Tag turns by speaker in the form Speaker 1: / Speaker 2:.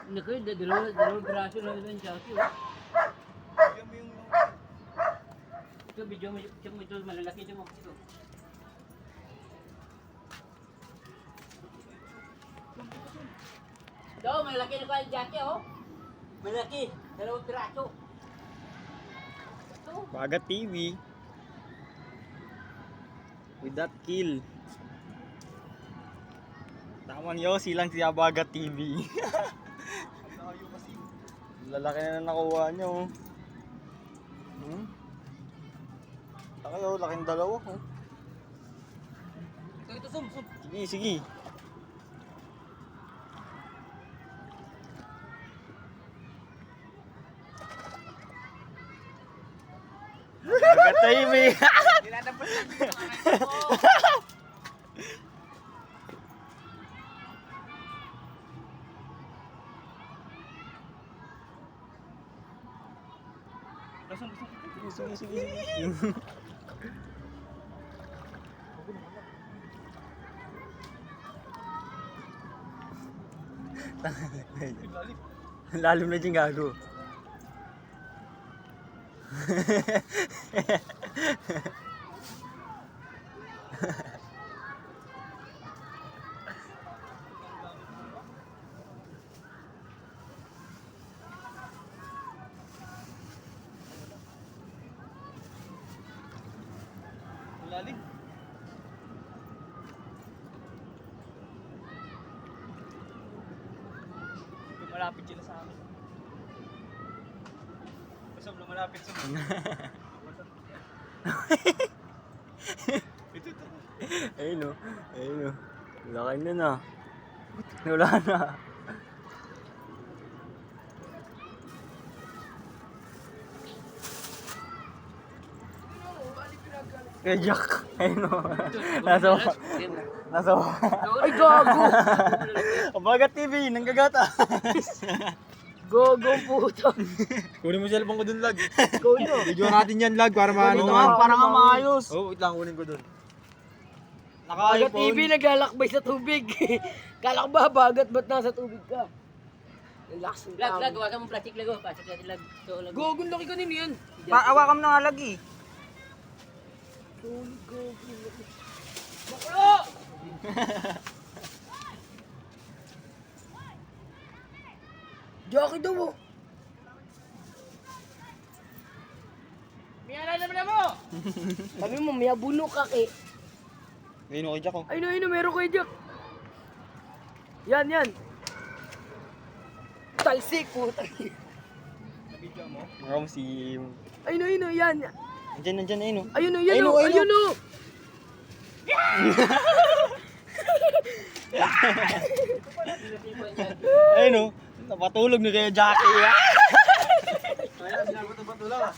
Speaker 1: Naku, dalawang braso na lang Jackie, oh. Ito, video mo ito, malalaki ito mo. Ito. Ito, malaki na pa yung Jackie, oh. Malaki, dalawang braso. Ito.
Speaker 2: Bagat TV. With that kill. Taman Yossi lang siya Bagat TV. Lalaki na nakuha niya, oh. Laki, oh, laking dalawa, oh.
Speaker 1: Ito, zoom.
Speaker 2: Sige, sige. Bagat TV. Sige, sige, sige. Lalim na dyan gago. Lalim. Malapit sila sa amin. Basta malapit sa amin. Ito. Ayun o. Ayun o. Laki na na. Wala na. Kaya Jack. Ayun o. Nasa
Speaker 1: Ay, gago!
Speaker 2: Bagat TV, nanggagata.
Speaker 1: Gogo puto.
Speaker 3: Kunin mo cellphone ko dun, lag.
Speaker 1: Go nyo.
Speaker 3: Video natin yan, lag, para maano
Speaker 2: Ito
Speaker 3: naman.
Speaker 2: nga, para nga maayos.
Speaker 3: Oh, wait lang, kunin ko dun.
Speaker 1: Bagat TV naglalakbay sa tubig. Kala ko ba bagat ba't nasa tubig ka? Relax ng tao.
Speaker 4: Lag, huwagan mo plastic lag, oh. Plastic natin lag. So, lag.
Speaker 1: Gogo, laki kanino yan.
Speaker 2: Awakam na nga lagi.
Speaker 1: Gogo. Jackie daw mo.
Speaker 4: Miyala naman mo!
Speaker 1: Sabi mo, may abuno ka kay.
Speaker 2: Ayun o kay Jack o.
Speaker 1: Ayun, meron kay Jack. Yan. Talsik po.
Speaker 2: Marami si...
Speaker 1: Ayun, yan.
Speaker 2: Nandyan, ayun o.
Speaker 1: Ayun,
Speaker 2: Ayun, ayun.
Speaker 1: ayun.
Speaker 2: Ayun o. Napatulog ni kaya Jackie.
Speaker 3: Kaya, sinabato-bato lang, ah.